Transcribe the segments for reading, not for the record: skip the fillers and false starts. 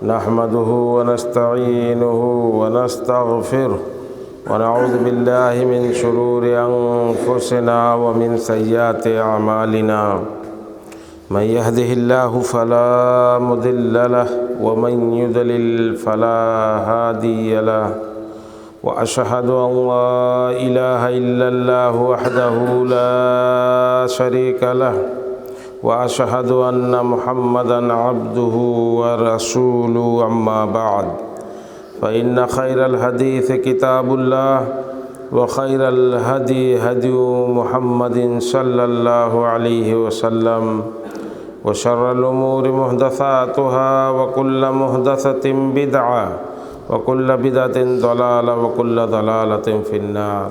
نحمده ونستعينه ونستغفره ونعوذ بالله من شرور أنفسنا ومن سيئات أعمالنا من يهده الله فلا مضل له ومن يضلل فلا هادي له وأشهد أن لا إله إلا الله وحده لا شريك له وأشهد أن محمدًا عبده ورسوله أما بعد فإن خير الحديث كتاب الله وخير الهدي هدي محمد صلى الله عليه وسلم وشر الأمور محدثاتها وكل محدثة بدعة وكل بدعة ضلالة وكل ضلالة في النار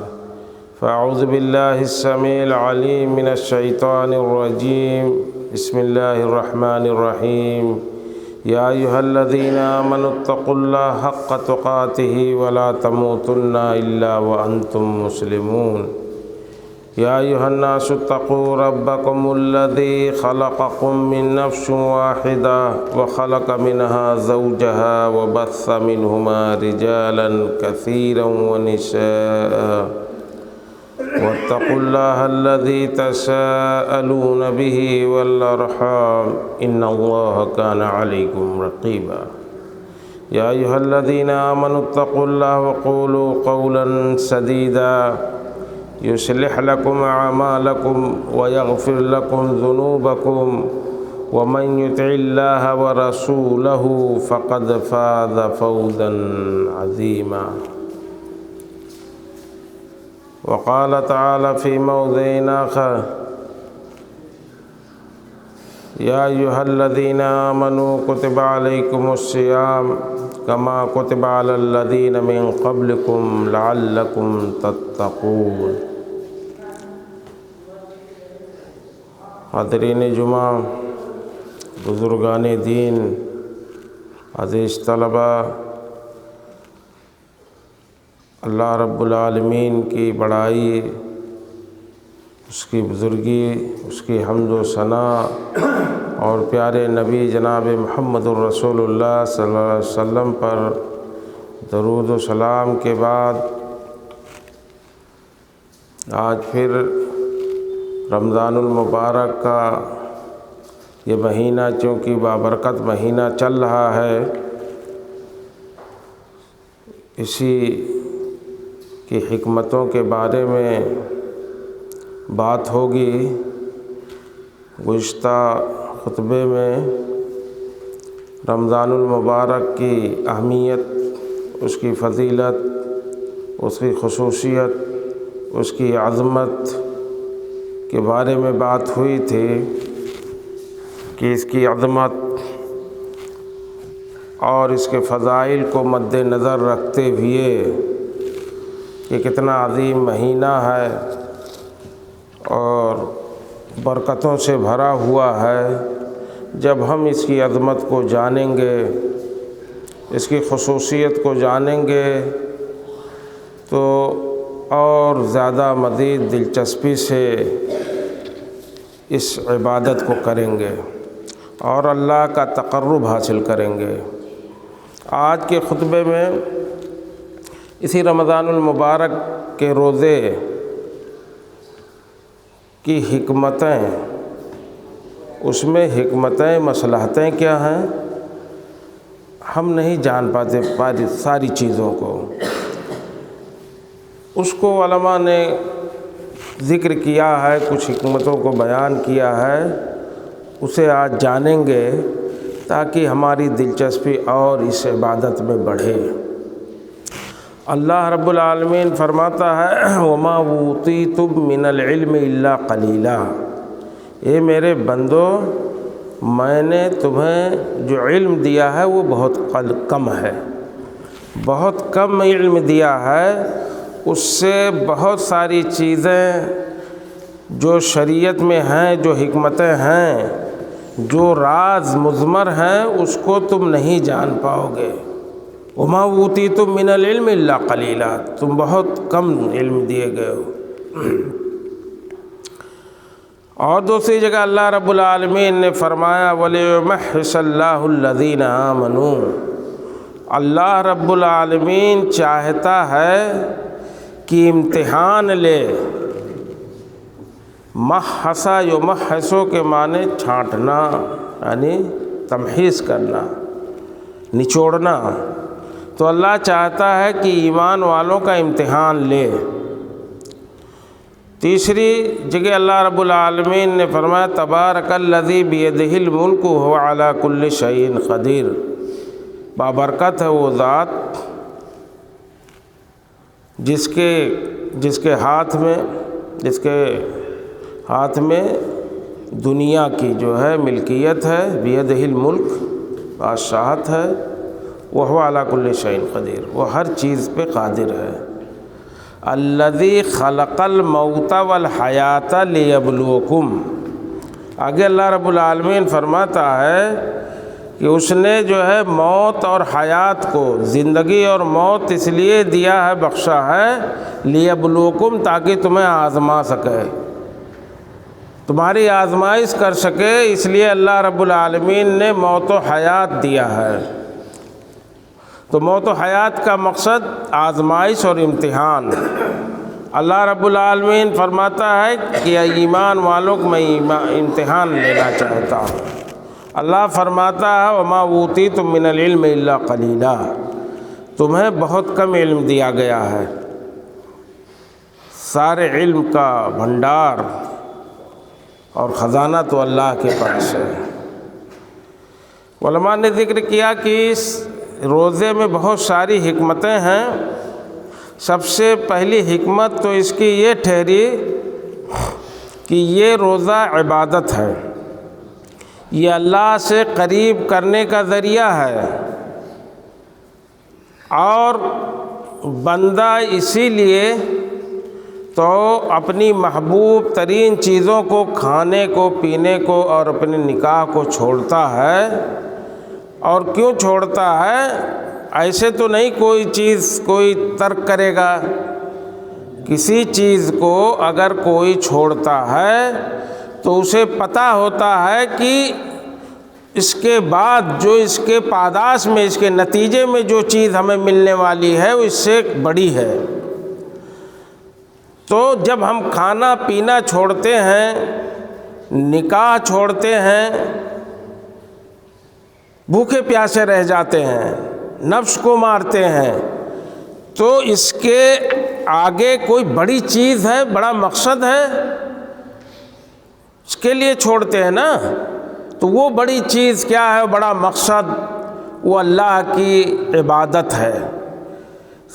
فأعوذ بالله السميع العليم من الشيطان الرجيم بسم الله الرحمن الرحيم يا أيها الذين آمنوا اتقوا الله حق تقاته ولا تموتن إلا وأنتم مسلمون يا أيها الناس اتقوا ربكم الذي خلقكم من نفس واحدة وخلق منها زوجها وبث منهما رجالا كثيرا ونساء واتقوا الله الذي تساءلون به والأرحام إن الله كان عليكم رقيبا يا أيها الذين آمنوا اتقوا الله وقولوا قولا سديدا يصلح لكم أعمالكم ويغفر لكم ذنوبكم ومن يطع الله ورسوله فقد فاز فوزا عظيما وقال تعالى في موضع آخر يا أيها الذين آمنوا كتب عليكم الصيام كما كتب على الذين من قبلكم لعلكم تتقون حاضرین جمعہ، بزرگان دین، عزیز طلبہ، اللہ رب العالمین کی بڑائی، اس کی بزرگی، اس کی حمد و ثنا اور پیارے نبی جناب محمد الرسول اللہ صلی اللہ علیہ وسلم پر درود و سلام کے بعد آج پھر رمضان المبارک کا یہ مہینہ چونکہ بابرکت مہینہ چل رہا ہے، اسی کی حکمتوں کے بارے میں بات ہوگی۔ گزشتہ خطبے میں رمضان المبارک کی اہمیت، اس کی فضیلت، اس کی خصوصیت، اس کی عظمت کے بارے میں بات ہوئی تھی کہ اس کی عظمت اور اس کے فضائل کو مد نظر رکھتے ہوئے کہ کتنا عظیم مہینہ ہے اور برکتوں سے بھرا ہوا ہے، جب ہم اس کی عظمت کو جانیں گے، اس کی خصوصیت کو جانیں گے تو اور زیادہ مزید دلچسپی سے اس عبادت کو کریں گے اور اللہ کا تقرب حاصل کریں گے۔ آج کے خطبے میں اسی رمضان المبارک کے روزے کی حکمتیں، اس میں حکمتیں، مصلحتیں کیا ہیں، ہم نہیں جان پاتے ساری چیزوں کو، اس کو علماء نے ذکر کیا ہے، کچھ حکمتوں کو بیان کیا ہے، اسے آج جانیں گے تاکہ ہماری دلچسپی اور اس عبادت میں بڑھے۔ اللہ رب العالمین فرماتا ہے وَمَا أُوتِيتُم مِّنَ الْعِلْمِ إِلَّا قَلِيلًا، اے میرے بندو، میں نے تمہیں جو علم دیا ہے وہ بہت کم ہے، بہت کم علم دیا ہے، اس سے بہت ساری چیزیں جو شریعت میں ہیں، جو حکمتیں ہیں، جو راز مضمر ہیں، اس کو تم نہیں جان پاؤ گے۔ وَمَا أُوتِيتُم مِّنَ الْعِلْمِ إِلَّا قَلِيلًا، تم بہت کم علم دیے گئے ہو۔ اور دوسری جگہ اللہ رب العالمین نے فرمایا وَلِيُمَحِّصَ اللَّهُ الَّذِينَ آمَنُوا، اللہ رب العالمین چاہتا ہے کہ امتحان لے۔ محسا یمحسو کے معنی چھانٹنا، یعنی تمحیص کرنا، نچوڑنا۔ تو اللہ چاہتا ہے کہ ایمان والوں کا امتحان لے۔ تیسری جگہ اللہ رب العالمین نے فرمایا تبارک الذی بیدہ الملک وہو علی کل شیء قدیر، بابرکت ہے وہ ذات جس کے ہاتھ میں دنیا کی جو ہے ملکیت ہے، بیدہ الملک، بادشاہت ہے، وہو علی کل شیء قدیر، وہ ہر چیز پہ قادر ہے۔ الذی خلق الموت والحیات لیبلوکم، آگے اللہ رب العالمین فرماتا ہے کہ اس نے جو ہے موت اور حیات کو، زندگی اور موت اس لیے دیا ہے، بخشا ہے، لیبلوکم، تاکہ تمہیں آزما سکے، تمہاری آزمائش کر سکے، اس لیے اللہ رب العالمین نے موت و حیات دیا ہے۔ تو موت و حیات کا مقصد آزمائش اور امتحان۔ اللہ رب العالمین فرماتا ہے کہ ایمان والوں کو میں امتحان لینا چاہتا ہوں۔ اللہ فرماتا ہے وما اوتیتم من العلم الا قلیلا، تمہیں بہت کم علم دیا گیا ہے، سارے علم کا بھنڈار اور خزانہ تو اللہ کے پاس ہے۔ علماء نے ذکر کیا کہ اس روزے میں بہت ساری حکمتیں ہیں۔ سب سے پہلی حکمت تو اس کی یہ ٹھہری کہ یہ روزہ عبادت ہے، یہ اللہ سے قریب کرنے کا ذریعہ ہے، اور بندہ اسی لیے تو اپنی محبوب ترین چیزوں کو، کھانے کو، پینے کو اور اپنے نکاح کو چھوڑتا ہے۔ اور کیوں چھوڑتا ہے؟ ایسے تو نہیں کوئی چیز کوئی ترک کرے گا، کسی چیز کو اگر کوئی چھوڑتا ہے تو اسے پتہ ہوتا ہے کہ اس کے بعد جو اس کے پاداش میں، اس کے نتیجے میں جو چیز ہمیں ملنے والی ہے وہ اس سے بڑی ہے۔ تو جب ہم کھانا پینا چھوڑتے ہیں، نکاح چھوڑتے ہیں، بھوکے پیاسے رہ جاتے ہیں، نفس کو مارتے ہیں، تو اس کے آگے کوئی بڑی چیز ہے، بڑا مقصد ہے، اس کے لیے چھوڑتے ہیں نا۔ تو وہ بڑی چیز کیا ہے، بڑا مقصد، وہ اللہ کی عبادت ہے۔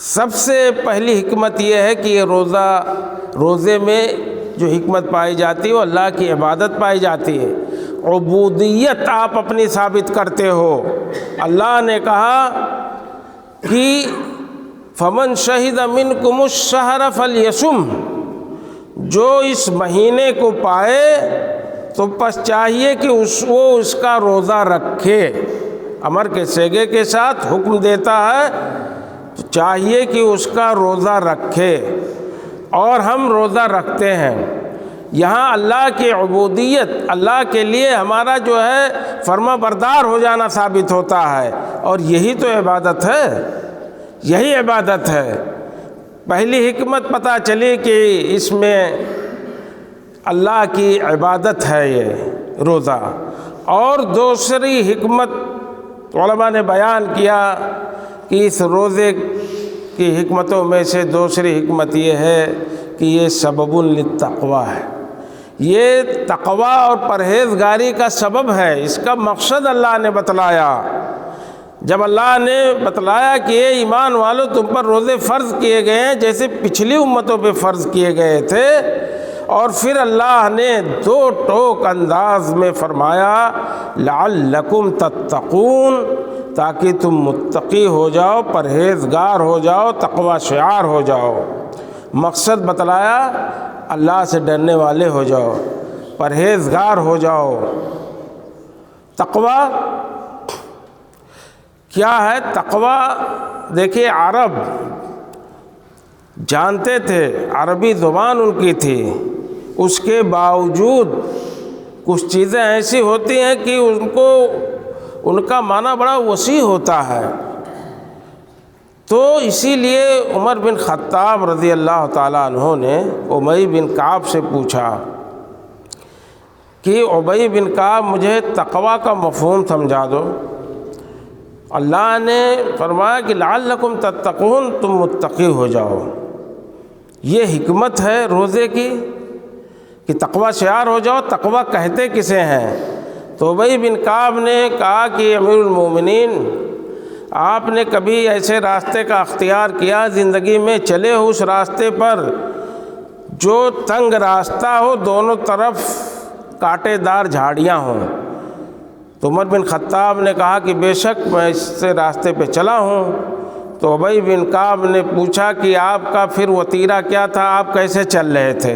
سب سے پہلی حکمت یہ ہے کہ یہ روزے میں جو حکمت پائی جاتی ہے وہ اللہ کی عبادت پائی جاتی ہے، عبودیت آپ اپنی ثابت کرتے ہو۔ اللہ نے کہا کہ فمن شہد منکم الشہر فلیصم، جو اس مہینے کو پائے تو بس چاہیے کہ وہ اس کا روزہ رکھے۔ امر کے صیغے کے ساتھ حکم دیتا ہے تو چاہیے کہ اس کا روزہ رکھے، اور ہم روزہ رکھتے ہیں۔ یہاں اللہ کی عبودیت، اللہ کے لیے ہمارا جو ہے فرما بردار ہو جانا ثابت ہوتا ہے، اور یہی تو عبادت ہے، یہی عبادت ہے۔ پہلی حکمت پتہ چلی کہ اس میں اللہ کی عبادت ہے یہ روزہ۔ اور دوسری حکمت علماء نے بیان کیا کہ اس روزے کی حکمتوں میں سے دوسری حکمت یہ ہے کہ یہ سبب للتقویٰ ہے، یہ تقویٰ اور پرہیزگاری کا سبب ہے۔ اس کا مقصد اللہ نے بتلایا۔ جب اللہ نے بتلایا کہ یہ ایمان والو تم پر روزے فرض کیے گئے ہیں جیسے پچھلی امتوں پہ فرض کیے گئے تھے، اور پھر اللہ نے دو ٹوک انداز میں فرمایا لعلکم تتقون، تاکہ تم متقی ہو جاؤ، پرہیزگار ہو جاؤ، تقوی شعار ہو جاؤ۔ مقصد بتلایا، اللہ سے ڈرنے والے ہو جاؤ، پرہیزگار ہو جاؤ۔ تقوی کیا ہے؟ تقوی دیکھیے عرب جانتے تھے، عربی زبان ان کی تھی، اس کے باوجود کچھ چیزیں ایسی ہوتی ہیں کہ ان کا معنی بڑا وسیع ہوتا ہے۔ تو اسی لیے عمر بن خطاب رضی اللہ تعالیٰ عنہ نے ابی بن کعب سے پوچھا کہ ابی بن کعب مجھے تقوی کا مفہوم سمجھا دو۔ اللہ نے فرمایا کہ لعلکم تتقون، تم متقی ہو جاؤ۔ یہ حکمت ہے روزے کی کہ تقوی شعار ہو جاؤ۔ تقوی کہتے کسے ہیں؟ تو ابی بن کعب نے کہا کہ امیر المومنین، آپ نے کبھی ایسے راستے کا اختیار کیا زندگی میں، چلے ہو اس راستے پر جو تنگ راستہ ہو، دونوں طرف کانٹے دار جھاڑیاں ہوں؟ تو عمر بن خطاب نے کہا کہ بے شک میں اس سے راستے پہ چلا ہوں۔ تو ابی بن کعب نے پوچھا کہ آپ کا پھر وتیرہ کیا تھا، آپ کیسے چل رہے تھے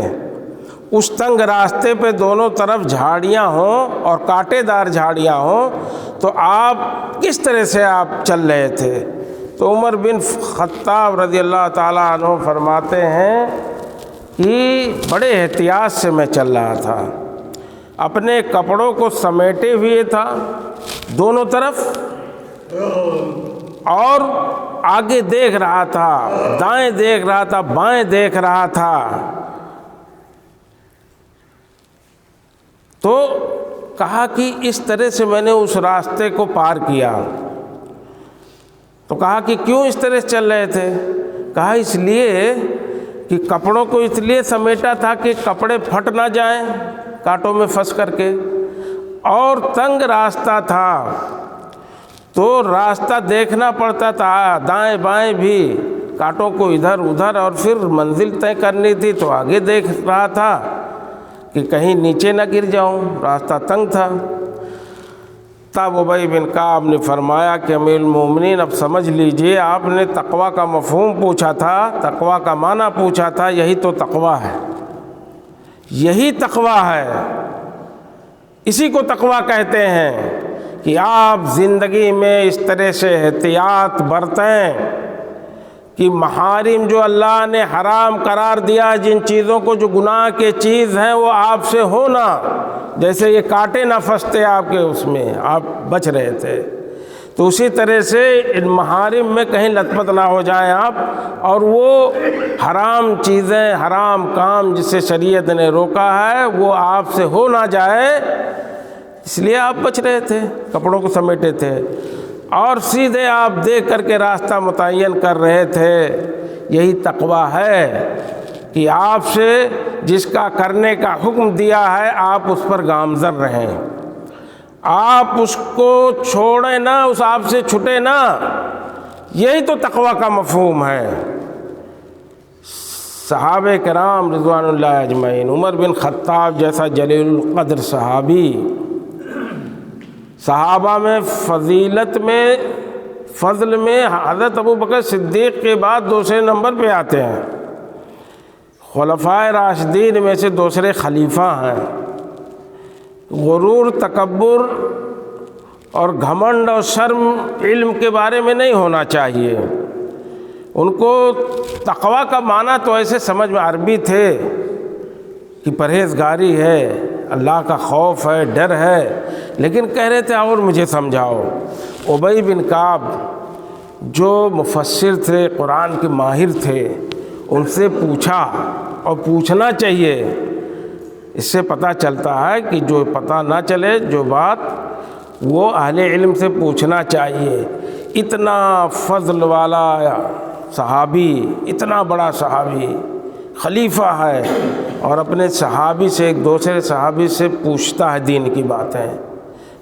اس تنگ راستے پہ؟ دونوں طرف جھاڑیاں ہوں اور کانٹے دار جھاڑیاں ہوں، تو آپ کس طرح سے آپ چل رہے تھے؟ تو عمر بن خطاب رضی اللہ تعالیٰ عنہ فرماتے ہیں کہ بڑے احتیاط سے میں چل رہا تھا، اپنے کپڑوں کو سمیٹے ہوئے تھا دونوں طرف، اور آگے دیکھ رہا تھا، دائیں دیکھ رہا تھا، بائیں دیکھ رہا تھا۔ تو کہا کہ اس طرح سے میں نے اس راستے کو پار کیا۔ تو کہا کہ کیوں اس طرح سے چل رہے تھے؟ کہا اس لیے کہ کپڑوں کو اس لیے سمیٹا تھا کہ کپڑے پھٹ نہ جائیں کانٹوں میں پھنس کر کے، اور تنگ راستہ تھا تو راستہ دیکھنا پڑتا تھا دائیں بائیں بھی، کانٹوں کو ادھر ادھر، اور پھر منزل طے کرنی تھی تو آگے دیکھ رہا تھا کہ کہیں نیچے نہ گر جاؤں، راستہ تنگ تھا۔ تب ابی بن کعب نے فرمایا کہ امیر المومنین اب سمجھ لیجئے، آپ نے تقوی کا مفہوم پوچھا تھا، تقوی کا معنی پوچھا تھا، یہی تو تقوی ہے، یہی تقوی ہے، اسی کو تقوی کہتے ہیں کہ آپ زندگی میں اس طرح سے احتیاط برتیں کہ محارم جو اللہ نے حرام قرار دیا، جن چیزوں کو جو گناہ کے چیز ہیں وہ آپ سے ہونا، جیسے یہ کانٹے نہ پھنستے آپ کے، اس میں آپ بچ رہے تھے، تو اسی طرح سے ان محارم میں کہیں لت پت نہ ہو جائیں آپ، اور وہ حرام چیزیں، حرام کام جسے شریعت نے روکا ہے وہ آپ سے ہو نہ جائے، اس لیے آپ بچ رہے تھے، کپڑوں کو سمیٹے تھے، اور سیدھے آپ دیکھ کر کے راستہ متعین کر رہے تھے۔ یہی تقوی ہے کہ آپ سے جس کا کرنے کا حکم دیا ہے آپ اس پر گامزن رہیں، آپ اس کو چھوڑیں نہ، اس آپ سے چھٹے نہ، یہی تو تقوی کا مفہوم ہے۔ صحابہ کرام رضوان اللہ اجمعین، عمر بن خطاب جیسا جلیل القدر صحابی، صحابہ میں فضیلت میں، فضل میں حضرت ابوبکر صدیق کے بعد دوسرے نمبر پہ آتے ہیں، خلفائے راشدین میں سے دوسرے خلیفہ ہیں۔ غرور، تکبر اور گھمنڈ اور شرم علم کے بارے میں نہیں ہونا چاہیے۔ ان کو تقوی کا معنی تو ایسے سمجھ میں عربی تھے کہ پرہیزگاری ہے، اللہ کا خوف ہے، ڈر ہے، لیکن کہہ رہے تھے اور مجھے سمجھاؤ۔ ابی بن کعب جو مفسر تھے، قرآن کے ماہر تھے، ان سے پوچھا، اور پوچھنا چاہیے، اس سے پتہ چلتا ہے کہ جو پتہ نہ چلے جو بات، وہ اہل علم سے پوچھنا چاہیے۔ اتنا فضل والا صحابی، اتنا بڑا صحابی، خلیفہ ہے، اور اپنے صحابی سے، ایک دوسرے صحابی سے پوچھتا ہے دین کی باتیں،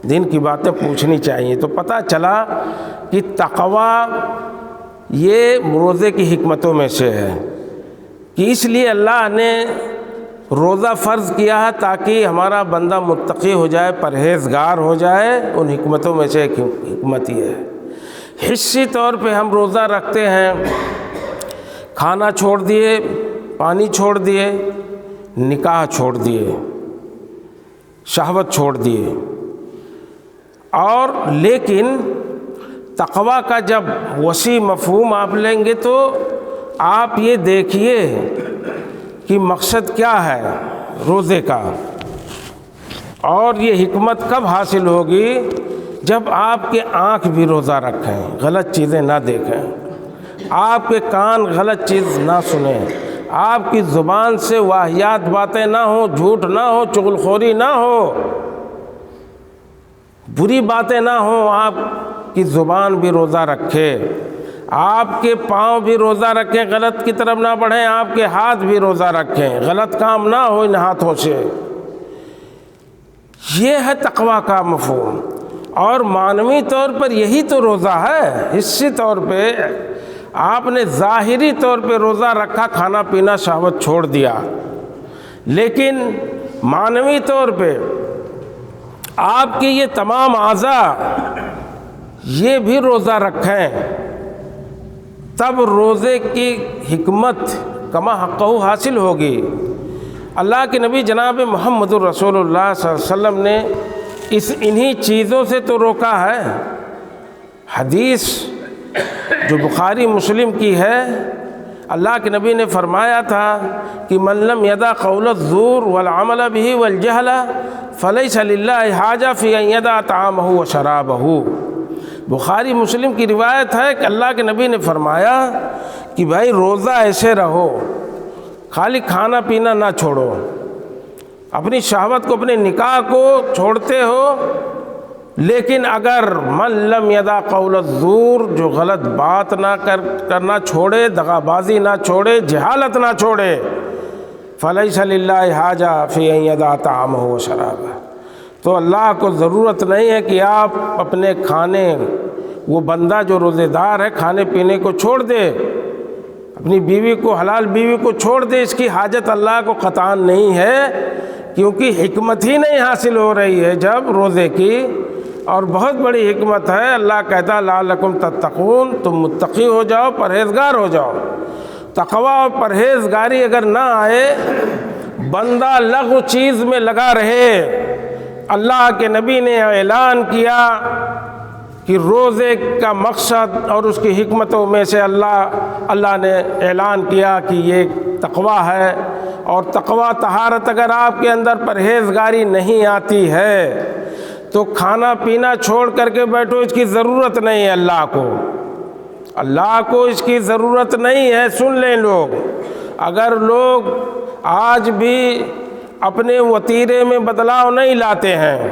دین کی باتیں پوچھنی چاہیے۔ تو پتہ چلا کہ تقوی یہ روزے کی حکمتوں میں سے ہے، کہ اس لیے اللہ نے روزہ فرض کیا ہے تاکہ ہمارا بندہ متقی ہو جائے، پرہیزگار ہو جائے۔ ان حکمتوں میں سے ایک حکمت یہ ہے۔ حصی طور پہ ہم روزہ رکھتے ہیں، کھانا چھوڑ دیے، پانی چھوڑ دیے، نکاح چھوڑ دیے، شہوت چھوڑ دیے، اور لیکن تقوی کا جب وسیع مفہوم آپ لیں گے تو آپ یہ دیکھیے کہ مقصد کیا ہے روزے کا۔ اور یہ حکمت کب حاصل ہوگی؟ جب آپ کے آنکھ بھی روزہ رکھیں، غلط چیزیں نہ دیکھیں، آپ کے کان غلط چیز نہ سنیں، آپ کی زبان سے واہیات باتیں نہ ہوں، جھوٹ نہ ہو، چغلخوری نہ ہو، بری باتیں نہ ہوں، آپ کی زبان بھی روزہ رکھے، آپ کے پاؤں بھی روزہ رکھیں، غلط کی طرف نہ بڑھیں، آپ کے ہاتھ بھی روزہ رکھیں، غلط کام نہ ہو ان ہاتھوں سے۔ یہ ہے تقویٰ کا مفہوم، اور معنوی طور پر یہی تو روزہ ہے۔ حصی طور پہ آپ نے ظاہری طور پہ روزہ رکھا، کھانا پینا شہوت چھوڑ دیا، لیکن معنوی طور پہ آپ کی یہ تمام اعضاء یہ بھی روزہ رکھیں، تب روزے کی حکمت کما حقہ حاصل ہوگی۔ اللہ کے نبی جناب محمد الرسول اللہ صلی اللہ علیہ وسلم نے انہی چیزوں سے تو روکا ہے۔ حدیث جو بخاری مسلم کی ہے، اللہ کے نبی نے فرمایا تھا کہ من لم یدع قول الزور والعمل به والجہل فلیس للہ حاجہ فی ان یدع طعامہ وشرابہ۔ بخاری مسلم کی روایت ہے کہ اللہ کے نبی نے فرمایا کہ بھائی روزہ ایسے رہو، خالی کھانا پینا نہ چھوڑو، اپنی شہوت کو، اپنے نکاح کو چھوڑتے ہو، لیکن اگر من لم یدع قول الزور، جو غلط بات نہ کرنا چھوڑے، دغا بازی نہ چھوڑے، جہالت نہ چھوڑے، فلیس للہ حاجہ فی ان یدع طعامہ وشرابہ، تو اللہ کو ضرورت نہیں ہے کہ آپ اپنے کھانے، وہ بندہ جو روزے دار ہے کھانے پینے کو چھوڑ دے، اپنی بیوی کو، حلال بیوی کو چھوڑ دے، اس کی حاجت اللہ کو قطعاً نہیں ہے، کیونکہ حکمت ہی نہیں حاصل ہو رہی ہے جب روزے کی۔ اور بہت بڑی حکمت ہے، اللہ کہتا ہے لعلکم تتقون، تم متقی ہو جاؤ، پرہیزگار ہو جاؤ۔ تقویٰ اور پرہیزگاری اگر نہ آئے، بندہ لغو چیز میں لگا رہے۔ اللہ کے نبی نے اعلان کیا کہ روزے کا مقصد اور اس کی حکمتوں میں سے اللہ نے اعلان کیا کہ یہ تقویٰ ہے، اور تقویٰ طہارت اگر آپ کے اندر پرہیزگاری نہیں آتی ہے تو کھانا پینا چھوڑ کر کے بیٹھو، اس کی ضرورت نہیں ہے اللہ کو، اللہ کو اس کی ضرورت نہیں ہے۔ سن لیں لوگ، اگر لوگ آج بھی اپنے وتیرے میں بدلاؤ نہیں لاتے ہیں،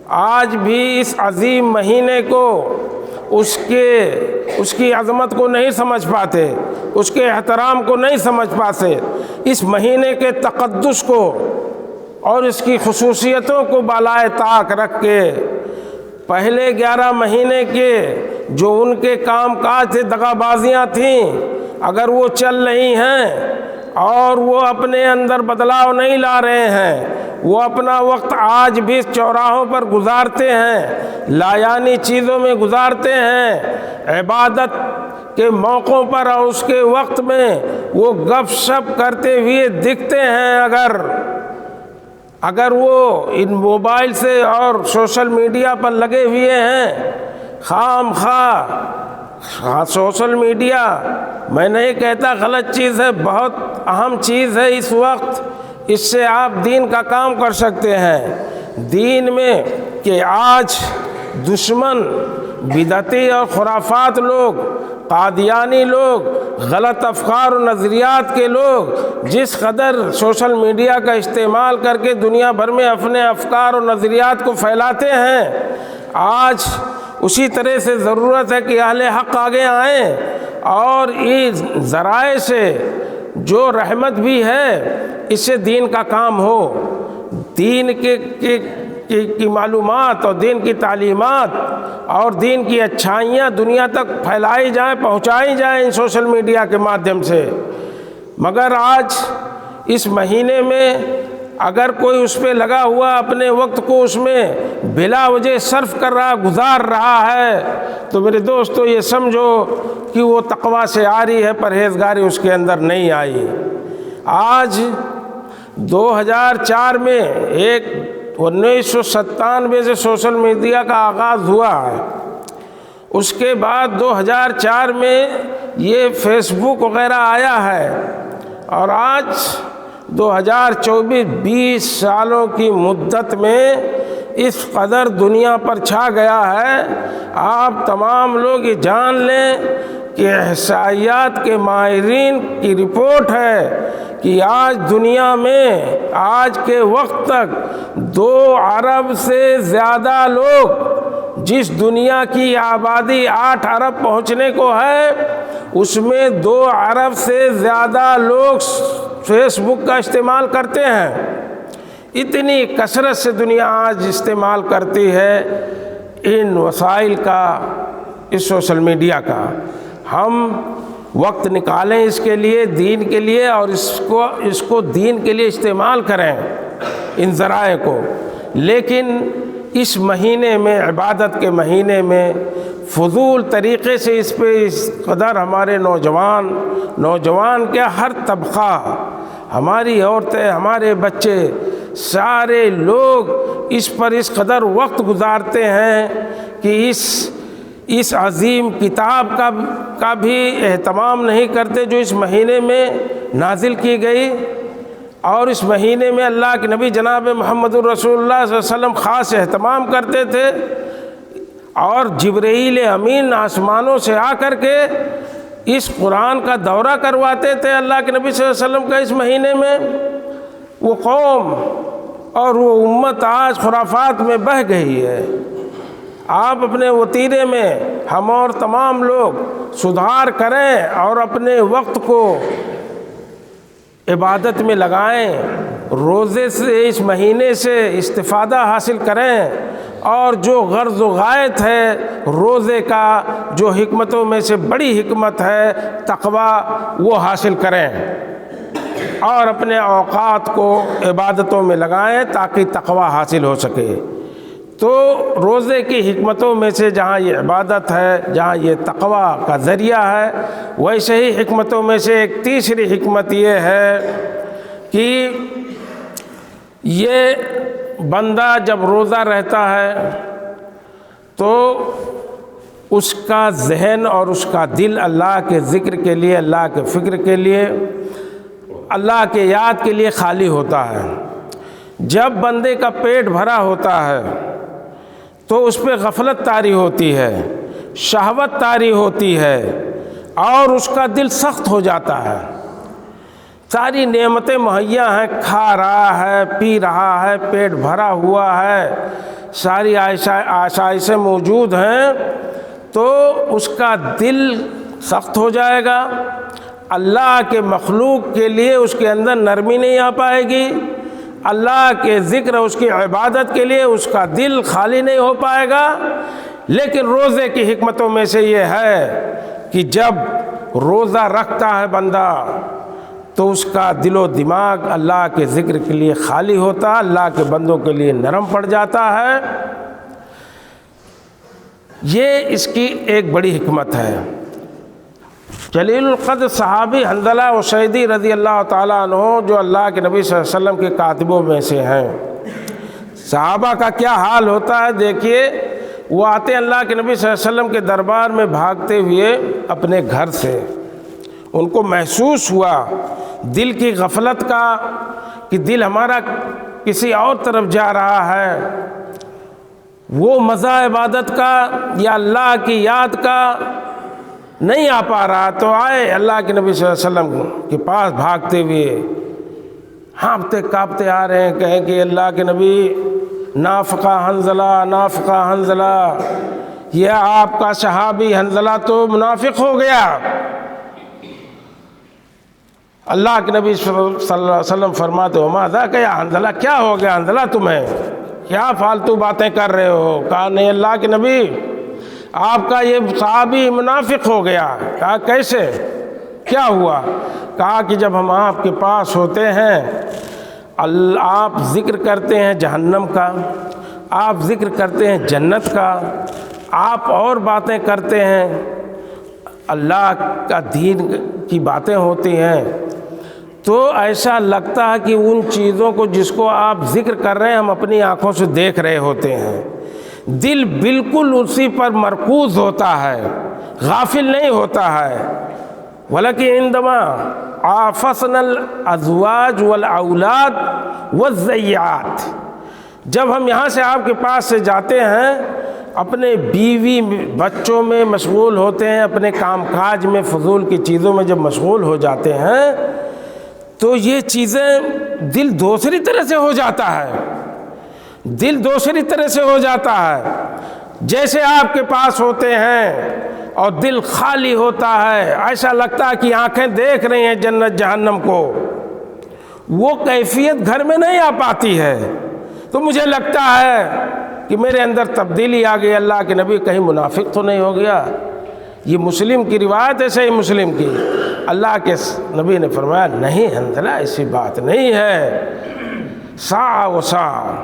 آج بھی اس عظیم مہینے کو، اس کی عظمت کو نہیں سمجھ پاتے، اس کے احترام کو نہیں سمجھ پاتے، اس مہینے کے تقدس کو اور اس کی خصوصیتوں کو بالائے طاق رکھ کے، پہلے 11 مہینے کے جو ان کے کام کاج تھے، دغا بازیاں تھیں، اگر وہ چل رہی ہیں اور وہ اپنے اندر بدلاؤ نہیں لا رہے ہیں، وہ اپنا وقت آج بھی چوراہوں پر گزارتے ہیں، لایانی چیزوں میں گزارتے ہیں، عبادت کے موقعوں پر اور اس کے وقت میں وہ گپ شپ کرتے ہوئے دکھتے ہیں، اگر وہ ان موبائل سے اور سوشل میڈیا پر لگے ہوئے ہیں، خام خواہ سوشل میڈیا، میں نہیں کہتا غلط چیز ہے، بہت اہم چیز ہے اس وقت، اس سے آپ دین کا کام کر سکتے ہیں۔ دین میں کہ آج دشمن، بدعتی اور خرافات لوگ، قادیانی لوگ، غلط افکار و نظریات کے لوگ جس قدر سوشل میڈیا کا استعمال کر کے دنیا بھر میں اپنے افکار و نظریات کو پھیلاتے ہیں، آج اسی طرح سے ضرورت ہے کہ اہل حق آگے آئیں اور اس ذرائع سے جو رحمت بھی ہے اس سے دین کا کام ہو، دین کی معلومات اور دین کی تعلیمات اور دین کی اچھائیاں دنیا تک پھیلائی جائیں، پہنچائی جائیں ان سوشل میڈیا کے مادھیم سے۔ مگر آج اس مہینے میں اگر کوئی اس پہ لگا ہوا اپنے وقت کو اس میں بلا وجہ صرف کر رہا، گزار رہا ہے، تو میرے دوستو یہ سمجھو کہ وہ تقویٰ سے عاری ہے، پرہیزگاری اس کے اندر نہیں آئی۔ آج 2004 میں 1997 سے سوشل میڈیا کا آغاز ہوا ہے، اس کے بعد 2004 میں یہ فیس بک وغیرہ آیا ہے، اور آج 2024-20 سالوں کی مدت میں اس قدر دنیا پر چھا گیا ہے۔ آپ تمام لوگ یہ جان لیں کہ احصائیات کے ماہرین کی رپورٹ ہے کہ آج دنیا میں آج کے وقت تک 2 ارب سے زیادہ لوگ، جس دنیا کی آبادی 8 ارب پہنچنے کو ہے، اس میں 2 ارب سے زیادہ لوگ فیس بک کا استعمال کرتے ہیں۔ اتنی کثرت سے دنیا آج استعمال کرتی ہے ان وسائل کا، اس سوشل میڈیا کا۔ ہم وقت نکالیں اس کے لیے، دین کے لیے، اور اس کو دین کے لیے استعمال کریں ان ذرائع کو۔ لیکن اس مہینے میں، عبادت کے مہینے میں، فضول طریقے سے اس قدر ہمارے نوجوان کیا، ہر طبقہ، ہماری عورتیں، ہمارے بچے، سارے لوگ اس پر اس قدر وقت گزارتے ہیں کہ اس عظیم کتاب کا بھی اہتمام نہیں کرتے جو اس مہینے میں نازل کی گئی۔ اور اس مہینے میں اللہ کے نبی جناب محمد الرسول اللہ صلی اللہ علیہ وسلم خاص اہتمام کرتے تھے، اور جبرائیل امین آسمانوں سے آ کر کے اس قرآن کا دورہ کرواتے تھے اللہ کے نبی صلی اللہ علیہ وسلم کا اس مہینے میں۔ وہ قوم اور وہ امت آج خرافات میں بہہ گئی ہے۔ آپ اپنے وتیرے میں، ہم اور تمام لوگ سدھار کریں اور اپنے وقت کو عبادت میں لگائیں، روزے سے، اس مہینے سے استفادہ حاصل کریں، اور جو غرض و غایت ہے روزے کا، جو حکمتوں میں سے بڑی حکمت ہے تقویٰ، وہ حاصل کریں، اور اپنے اوقات کو عبادتوں میں لگائیں تاکہ تقویٰ حاصل ہو سکے۔ تو روزے کی حکمتوں میں سے جہاں یہ عبادت ہے، جہاں یہ تقویٰ کا ذریعہ ہے، ویسے ہی حکمتوں میں سے ایک تیسری حکمت یہ ہے کہ یہ بندہ جب روزہ رہتا ہے تو اس کا ذہن اور اس کا دل اللہ کے ذکر کے لیے، اللہ کے فکر کے لیے، اللہ کے یاد کے لیے خالی ہوتا ہے۔ جب بندے کا پیٹ بھرا ہوتا ہے تو اس پہ غفلت طاری ہوتی ہے، شہوت طاری ہوتی ہے، اور اس کا دل سخت ہو جاتا ہے۔ ساری نعمتیں مہیا ہیں، کھا رہا ہے، پی رہا ہے، پیٹ بھرا ہوا ہے، ساری آسائشیں موجود ہیں، تو اس کا دل سخت ہو جائے گا۔ اللہ کے مخلوق کے لیے اس کے اندر نرمی نہیں آ پائے گی، اللہ کے ذکر، اس کی عبادت کے لیے اس کا دل خالی نہیں ہو پائے گا۔ لیکن روزے کی حکمتوں میں سے یہ ہے کہ جب روزہ رکھتا ہے بندہ تو اس کا دل و دماغ اللہ کے ذکر کے لیے خالی ہوتا ہے، اللہ کے بندوں کے لیے نرم پڑ جاتا ہے۔ یہ اس کی ایک بڑی حکمت ہے۔ جلیل القدر صحابی حنظلہ اسیدی رضی اللہ تعالیٰ عنہ، جو اللہ کے نبی صلی اللہ علیہ وسلم کے کاتبوں میں سے ہیں، صحابہ کا کیا حال ہوتا ہے دیکھیے۔ وہ آتے ہیں اللہ کے نبی صلی اللہ علیہ وسلم کے دربار میں بھاگتے ہوئے اپنے گھر سے، ان کو محسوس ہوا دل کی غفلت کا کہ دل ہمارا کسی اور طرف جا رہا ہے، وہ مزہ عبادت کا یا اللہ کی یاد کا نہیں آ پا رہا۔ تو آئے اللہ کے نبی صلی اللہ علیہ وسلم کے پاس بھاگتے ہوئے، ہانپتے کانپتے آ رہے ہیں، کہیں کہ اللہ کے نبی، نافقہ حنظلہ، نافقہ حنظلہ، یہ آپ کا صحابی حنظلہ تو منافق ہو گیا۔ اللہ کے نبی صلی اللہ علیہ وسلم فرماتے ہو، وما ذاک یا حنظلہ، کیا ہو گیا حنظلہ تمہیں، کیا فالتو باتیں کر رہے ہو؟ کہا نہیں اللہ کے نبی، آپ کا یہ صحابی منافق ہو گیا۔ کہا کیسے، کیا ہوا؟ کہا کہ جب ہم آپ کے پاس ہوتے ہیں، آپ ذکر کرتے ہیں جہنم کا، آپ ذکر کرتے ہیں جنت کا، آپ اور باتیں کرتے ہیں، اللہ کا دین کی باتیں ہوتی ہیں، تو ایسا لگتا ہے کہ ان چیزوں کو جس کو آپ ذکر کر رہے ہیں ہم اپنی آنکھوں سے دیکھ رہے ہوتے ہیں۔ دل بالکل اسی پر مرکوز ہوتا ہے، غافل نہیں ہوتا ہے۔ ولکن عندما عافسنا الازواج والاولاد والضیعات، جب ہم یہاں سے آپ کے پاس سے جاتے ہیں، اپنے بیوی بچوں میں مشغول ہوتے ہیں، اپنے کام کاج میں، فضول کی چیزوں میں جب مشغول ہو جاتے ہیں تو یہ چیزیں دل دوسری طرح سے ہو جاتا ہے، دل دوسری طرح سے ہو جاتا ہے۔ جیسے آپ کے پاس ہوتے ہیں اور دل خالی ہوتا ہے، ایسا لگتا ہے کہ آنکھیں دیکھ رہی ہیں جنت جہنم کو، وہ کیفیت گھر میں نہیں آ پاتی ہے۔ تو مجھے لگتا ہے کہ میرے اندر تبدیلی آ گئی، اللہ کے نبی کہیں منافق تو نہیں ہو گیا۔ یہ مسلم کی روایت ہے، صحیح مسلم کی۔ اللہ کے نبی نے فرمایا نہیں حنظلہ، ایسی بات نہیں ہے، ساعہ و ساعہ،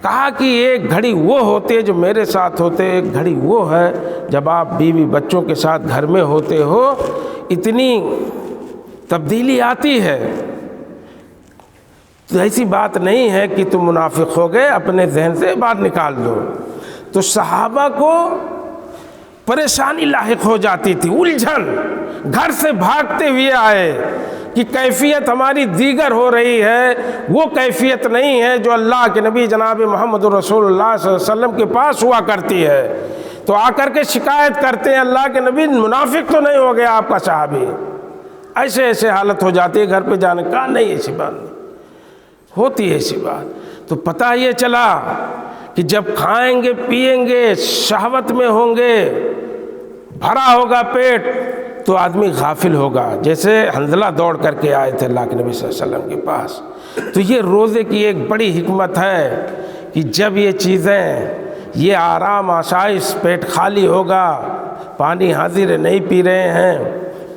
کہا کہ ایک گھڑی وہ ہوتی ہے جو میرے ساتھ ہوتے، ایک گھڑی وہ ہے جب آپ بیوی بچوں کے ساتھ گھر میں ہوتے ہو، اتنی تبدیلی آتی ہے۔ تو ایسی بات نہیں ہے کہ تم منافق ہو گئے، اپنے ذہن سے بات نکال دو۔ تو صحابہ کو پریشانی لاحق ہو جاتی تھی، الجھن، گھر سے بھاگتے ہوئے آئے کہ کیفیت ہماری دیگر ہو رہی ہے، وہ کیفیت نہیں ہے جو اللہ کے نبی جناب محمد رسول اللہ صلی اللہ علیہ وسلم کے پاس ہوا کرتی ہے۔ تو آ کر کے شکایت کرتے ہیں اللہ کے نبی منافق تو نہیں ہو گیا آپ کا صحابی؟ ایسے ایسے حالت ہو جاتی ہے گھر پہ جانے کا، نہیں ایسی بات نہیں ہوتی ہے ایسی بات۔ تو پتہ یہ چلا کہ جب کھائیں گے پیئیں گے، شہوت میں ہوں گے، بھرا ہوگا پیٹ، تو آدمی غافل ہوگا، جیسے حنظلہ دوڑ کر کے آئے تھے اللہ کے نبی صلی اللہ علیہ وسلم کے پاس۔ تو یہ روزے کی ایک بڑی حکمت ہے کہ جب یہ چیزیں، یہ آرام آسائش، پیٹ خالی ہوگا، پانی حاضر ہے نہیں پی رہے ہیں،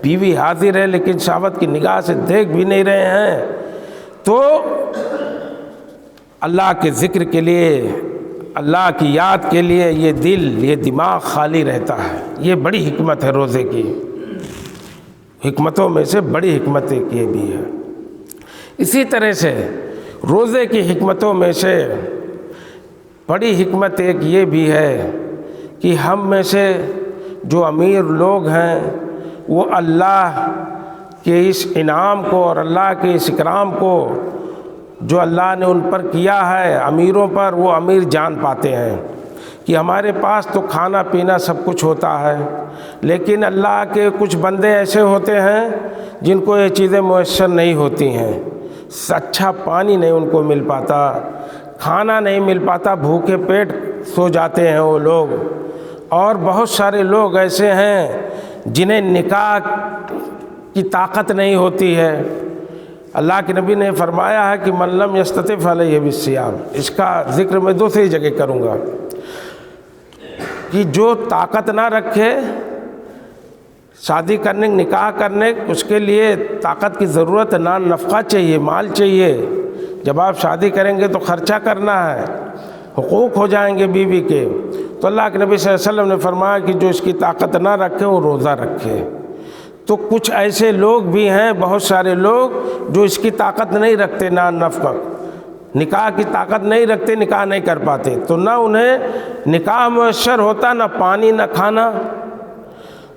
بیوی حاضر ہے لیکن شہوت کی نگاہ سے دیکھ بھی نہیں رہے ہیں، تو اللہ کے ذکر کے لیے، اللہ کی یاد کے لیے یہ دل، یہ دماغ خالی رہتا ہے۔ یہ بڑی حکمت ہے روزے کی، حکمتوں میں سے بڑی حکمت ایک یہ بھی ہے۔ اسی طرح سے روزے کی حکمتوں میں سے بڑی حکمت ایک یہ بھی ہے کہ ہم میں سے جو امیر لوگ ہیں وہ اللہ کے اس انعام کو اور اللہ کے اس اکرام کو جو اللہ نے ان پر کیا ہے، امیروں پر، وہ امیر جان پاتے ہیں کہ ہمارے پاس تو کھانا پینا سب کچھ ہوتا ہے، لیکن اللہ کے کچھ بندے ایسے ہوتے ہیں جن کو یہ چیزیں میسر نہیں ہوتی ہیں، اچھا پانی نہیں ان کو مل پاتا، کھانا نہیں مل پاتا، بھوکے پیٹ سو جاتے ہیں وہ لوگ۔ اور بہت سارے لوگ ایسے ہیں جنہیں نکاح کی طاقت نہیں ہوتی ہے۔ اللہ کے نبی نے فرمایا ہے کہ من لم یستطع فعلیہ بالصیام، اس کا ذکر میں دوسری جگہ کروں گا کہ جو طاقت نہ رکھے شادی کرنے، نکاح کرنے، اس کے لیے طاقت کی ضرورت ہے، نہ نفقہ چاہیے، مال چاہیے۔ جب آپ شادی کریں گے تو خرچہ کرنا ہے، حقوق ہو جائیں گے بیوی کے۔ تو اللہ کے نبی صلی اللہ علیہ وسلم نے فرمایا کہ جو اس کی طاقت نہ رکھے وہ روزہ رکھے۔ تو کچھ ایسے لوگ بھی ہیں، بہت سارے لوگ جو اس کی طاقت نہیں رکھتے، نہ نفقہ، نکاح کی طاقت نہیں رکھتے، نکاح نہیں کر پاتے، تو نہ انہیں نکاح میسر ہوتا، نہ پانی نہ کھانا۔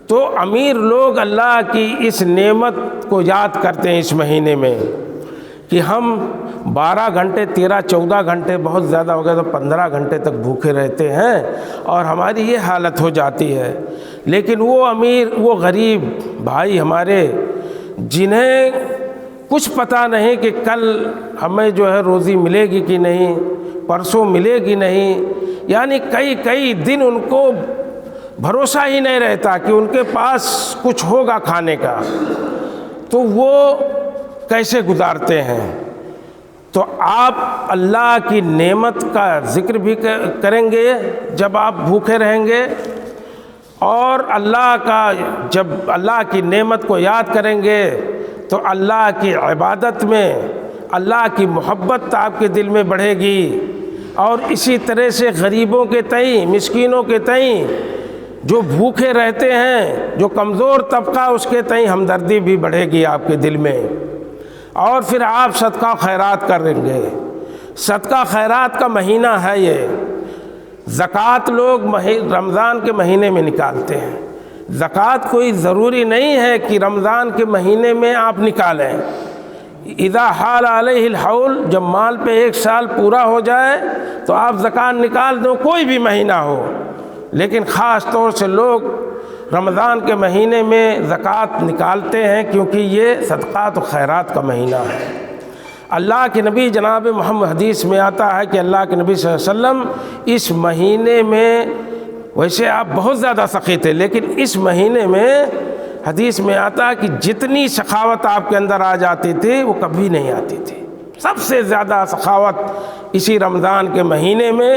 تو امیر لوگ اللہ کی اس نعمت کو یاد کرتے ہیں اس مہینے میں کہ ہم 12 گھنٹے، 13 14 گھنٹے، بہت زیادہ ہو گیا تو 15 گھنٹے تک بھوکے رہتے ہیں اور ہماری یہ حالت ہو جاتی ہے۔ لیکن وہ امیر، وہ غریب بھائی ہمارے جنہیں کچھ پتہ نہیں کہ کل ہمیں جو ہے روزی ملے گی کہ نہیں، پرسوں ملے گی نہیں، یعنی کئی دن ان کو بھروسہ ہی نہیں رہتا کہ ان کے پاس کچھ ہوگا کھانے کا، تو وہ کیسے گزارتے ہیں۔ تو آپ اللہ کی نعمت کا ذکر بھی کریں گے جب آپ بھوکے رہیں گے، اور اللہ کا، جب اللہ کی نعمت کو یاد کریں گے تو اللہ کی عبادت میں اللہ کی محبت آپ کے دل میں بڑھے گی، اور اسی طرح سے غریبوں کے تئیں، مسکینوں کے تئیں، جو بھوکے رہتے ہیں، جو کمزور طبقہ، اس کے تئیں ہمدردی بھی بڑھے گی آپ کے دل میں، اور پھر آپ صدقہ خیرات کریں گے۔ صدقہ خیرات کا مہینہ ہے یہ۔ زکوٰۃ لوگ رمضان کے مہینے میں نکالتے ہیں، زکوٰۃ کوئی ضروری نہیں ہے کہ رمضان کے مہینے میں آپ نکالیں۔ اذا حال علیہ الحول، جب مال پہ 1 سال پورا ہو جائے تو آپ زکوٰۃ نکال دو، کوئی بھی مہینہ ہو۔ لیکن خاص طور سے لوگ رمضان کے مہینے میں زکوٰۃ نکالتے ہیں کیونکہ یہ صدقات و خیرات کا مہینہ ہے۔ اللہ کے نبی جناب محمد، حدیث میں آتا ہے کہ اللہ کے نبی صلی اللہ علیہ وسلم اس مہینے میں، ویسے آپ بہت زیادہ سخی تھے لیکن اس مہینے میں حدیث میں آتا ہے کہ جتنی سخاوت آپ کے اندر آ جاتی تھی وہ کبھی نہیں آتی تھی۔ سب سے زیادہ سخاوت اسی رمضان کے مہینے میں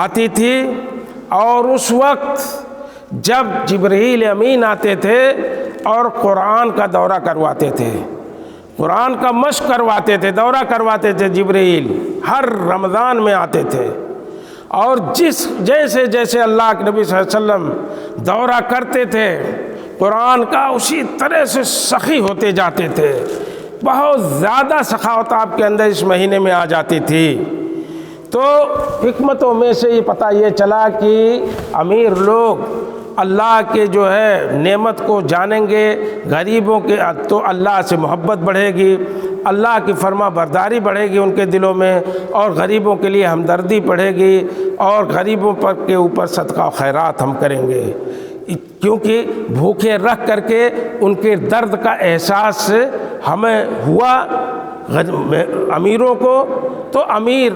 آتی تھی، اور اس وقت جب جبرائیل امین آتے تھے اور قرآن کا دورہ کرواتے تھے، قرآن کا مشق کرواتے تھے، دورہ کرواتے تھے، جبرائیل ہر رمضان میں آتے تھے، اور جیسے جیسے اللہ کے نبی صلی اللہ علیہ وسلم دورہ کرتے تھے قرآن کا، اسی طرح سے سخی ہوتے جاتے تھے۔ بہت زیادہ سخاوت آپ کے اندر اس مہینے میں آ جاتی تھی۔ تو حکمتوں میں سے یہ پتہ یہ چلا کہ امیر لوگ اللہ کے جو ہے نعمت کو جانیں گے، غریبوں کے تو اللہ سے محبت بڑھے گی، اللہ کی فرما برداری بڑھے گی ان کے دلوں میں، اور غریبوں کے لیے ہمدردی بڑھے گی، اور غریبوں پر کے اوپر صدقہ و خیرات ہم کریں گے، کیونکہ بھوکے رکھ کر کے ان کے درد کا احساس ہمیں ہوا امیروں کو، تو امیر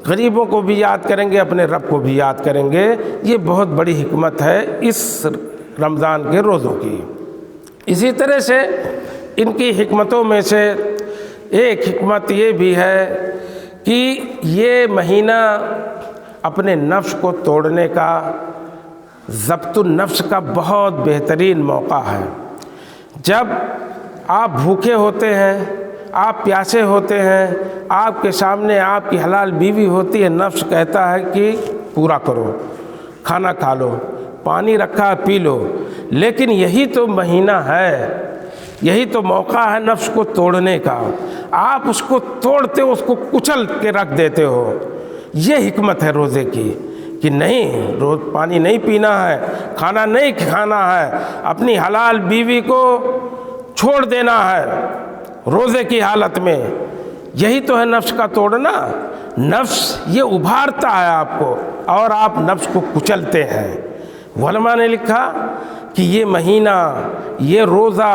غریبوں کو بھی یاد کریں گے، اپنے رب کو بھی یاد کریں گے۔ یہ بہت بڑی حکمت ہے اس رمضان کے روزوں کی۔ اسی طرح سے ان کی حکمتوں میں سے ایک حکمت یہ بھی ہے کہ یہ مہینہ اپنے نفس کو توڑنے کا، ضبط النفس کا بہت بہترین موقع ہے۔ جب آپ بھوکے ہوتے ہیں، آپ پیاسے ہوتے ہیں، آپ کے سامنے آپ کی حلال بیوی ہوتی ہے، نفس کہتا ہے کہ پورا کرو، کھانا کھا لو، پانی رکھا پی لو، لیکن یہی تو مہینہ ہے، یہی تو موقع ہے نفس کو توڑنے کا۔ آپ اس کو توڑتے ہو، اس کو کچل کے رکھ دیتے ہو۔ یہ حکمت ہے روزے کی کہ نہیں، روز پانی نہیں پینا ہے، کھانا نہیں کھانا ہے، اپنی حلال بیوی کو چھوڑ دینا ہے روزے کی حالت میں۔ یہی تو ہے نفس کا توڑنا۔ نفس یہ ابھارتا ہے آپ کو اور آپ نفس کو کچلتے ہیں۔ علماء نے لکھا کہ یہ مہینہ، یہ روزہ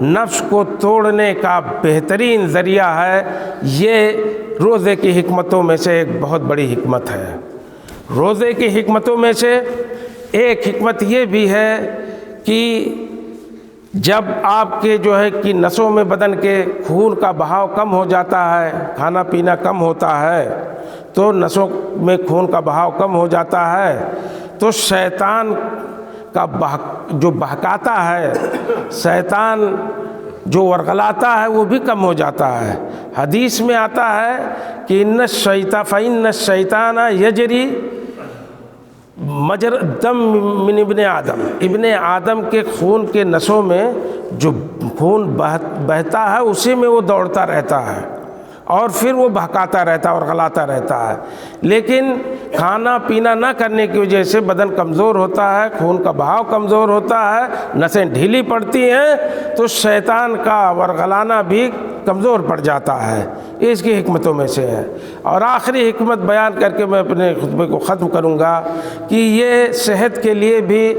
نفس کو توڑنے کا بہترین ذریعہ ہے۔ یہ روزے کی حکمتوں میں سے ایک بہت بڑی حکمت ہے۔ روزے کی حکمتوں میں سے ایک حکمت یہ بھی ہے کہ جب آپ کے جو ہے کہ نسوں میں بدن کے خون کا بہاؤ کم ہو جاتا ہے، کھانا پینا کم ہوتا ہے تو نسوں میں خون کا بہاؤ کم ہو جاتا ہے، تو شیطان کا جو بہکاتا ہے، شیطان جو ورغلاتا ہے وہ بھی کم ہو جاتا ہے۔ حدیث میں آتا ہے کہ فَإِنَّ الشَّيْطَانَ يَجْرِي مجرى الدم من ابن آدم، ابن آدم کے خون کے نسوں میں جو خون بہتا ہے اسی میں وہ دوڑتا رہتا ہے اور پھر وہ بہکاتا رہتا ہے اور غلاتا رہتا ہے۔ لیکن کھانا پینا نہ کرنے کی وجہ سے بدن کمزور ہوتا ہے، خون کا بہاؤ کمزور ہوتا ہے، نسیں ڈھیلی پڑتی ہیں، تو شیطان کا ورغلانا بھی کمزور پڑ جاتا ہے۔ یہ اس کی حکمتوں میں سے ہے۔ اور آخری حکمت بیان کر کے میں اپنے خطبے کو ختم کروں گا کہ یہ صحت کے لیے بھی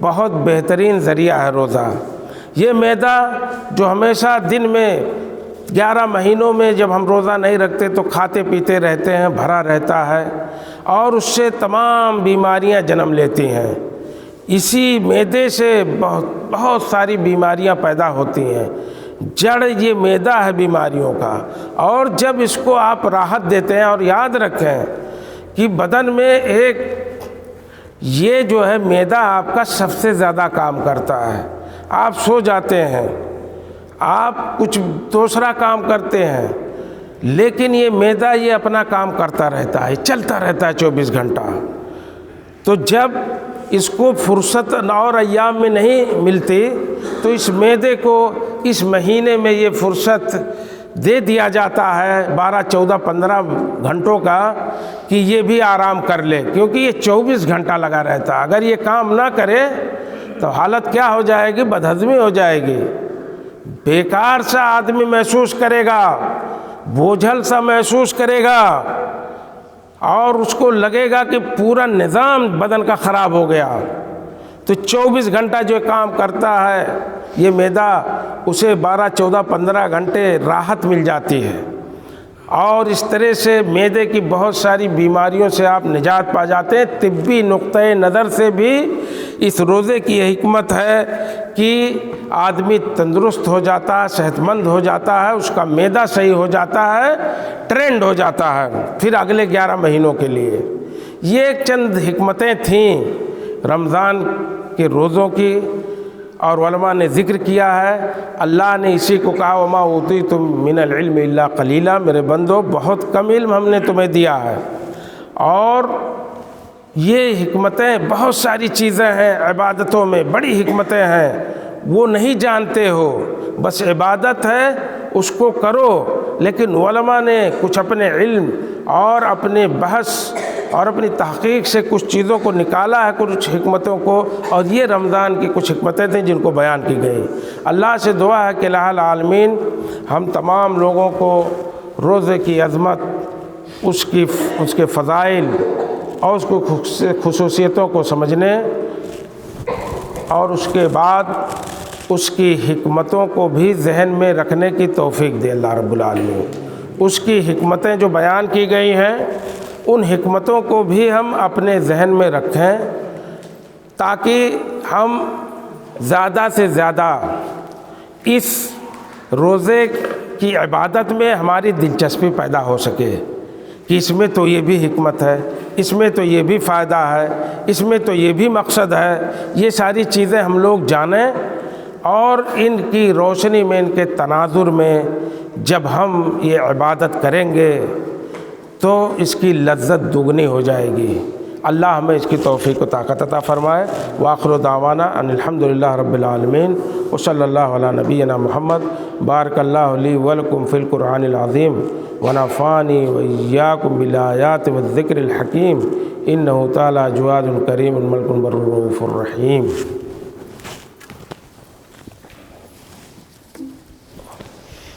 بہت بہترین ذریعہ ہے روزہ۔ یہ معدہ جو ہمیشہ دن میں 11 مہینوں میں جب ہم روزہ نہیں رکھتے تو کھاتے پیتے رہتے ہیں، بھرا رہتا ہے اور اس سے تمام بیماریاں جنم لیتی ہیں۔ اسی معدے سے بہت ساری بیماریاں پیدا ہوتی ہیں۔ جڑ یہ معدہ ہے بیماریوں کا، اور جب اس کو آپ راحت دیتے ہیں، اور یاد رکھیں کہ بدن میں ایک یہ جو ہے معدہ آپ کا سب سے زیادہ کام کرتا ہے۔ آپ سو جاتے ہیں، آپ کچھ دوسرا کام کرتے ہیں، لیکن یہ معدہ یہ اپنا کام کرتا رہتا ہے، چلتا رہتا ہے 24 گھنٹہ۔ تو جب اس کو فرصت اور ایام میں نہیں ملتی تو اس معدے کو اس مہینے میں یہ فرصت دے دیا جاتا ہے 12 14 15 گھنٹوں کا کہ یہ بھی آرام کر لے، کیونکہ یہ 24 گھنٹہ لگا رہتا ہے۔ اگر یہ کام نہ کرے تو حالت کیا ہو جائے گی؟ بدہضمی ہو جائے گی، بیکار سا آدمی محسوس کرے گا، بوجھل سا محسوس کرے گا، اور اس کو لگے گا کہ پورا نظام بدن کا خراب ہو گیا۔ تو 24 گھنٹہ جو کام کرتا ہے یہ معدہ، اسے 12، 14، 15 گھنٹے راحت مل جاتی ہے، اور اس طرح سے معدے کی بہت ساری بیماریوں سے آپ نجات پا جاتے ہیں۔ طبی نقطۂ نظر سے بھی اس روزے کی یہ حکمت ہے کہ آدمی تندرست ہو جاتا ہے، صحت مند ہو جاتا ہے، اس کا معدہ صحیح ہو جاتا ہے، ٹرینڈ ہو جاتا ہے پھر اگلے 11 مہینوں کے لیے۔ یہ چند حکمتیں تھیں رمضان کے روزوں کی، اور علماء نے ذکر کیا ہے۔ اللہ نے اسی کو کہا وما اوتیتم من العلم الا قلیلا، میرے بندو بہت کم علم ہم نے تمہیں دیا ہے۔ اور یہ حکمتیں بہت ساری چیزیں ہیں، عبادتوں میں بڑی حکمتیں ہیں، وہ نہیں جانتے ہو، بس عبادت ہے اس کو کرو۔ لیکن علماء نے کچھ اپنے علم اور اپنے بحث اور اپنی تحقیق سے کچھ چیزوں کو نکالا ہے، کچھ حکمتوں کو، اور یہ رمضان کی کچھ حکمتیں تھیں جن کو بیان کی گئی۔ اللہ سے دعا ہے کہ الہ العالمین ہم تمام لوگوں کو روزے کی عظمت، اس کے فضائل اور اس کو خصوصیتوں کو سمجھنے، اور اس کے بعد اس کی حکمتوں کو بھی ذہن میں رکھنے کی توفیق دے اللہ رب العالمین۔ اس کی حکمتیں جو بیان کی گئی ہیں ان حکمتوں کو بھی ہم اپنے ذہن میں رکھیں، تاکہ ہم زیادہ سے زیادہ اس روزے کی عبادت میں ہماری دلچسپی پیدا ہو سکے کہ اس میں تو یہ بھی حکمت ہے، اس میں تو یہ بھی فائدہ ہے، اس میں تو یہ بھی مقصد ہے۔ یہ ساری چیزیں ہم لوگ جانیں، اور ان کی روشنی میں، ان کے تناظر میں جب ہم یہ عبادت کریں گے تو اس کی لذت دگنی ہو جائے گی۔ اللہ ہمیں اس کی توفیق و طاقت عطا فرمائے۔ وآخر دعوانا ان الحمدللہ رب العالمین، وصلی اللہ علی نبینا محمد۔ بارک اللہ لی ولکم فی القرآن العظیم، ونفعنی وإیاکم بالآیات والذکر الحکیم، انہ تعالی جواد کریم ملک بر رؤوف الرحیم۔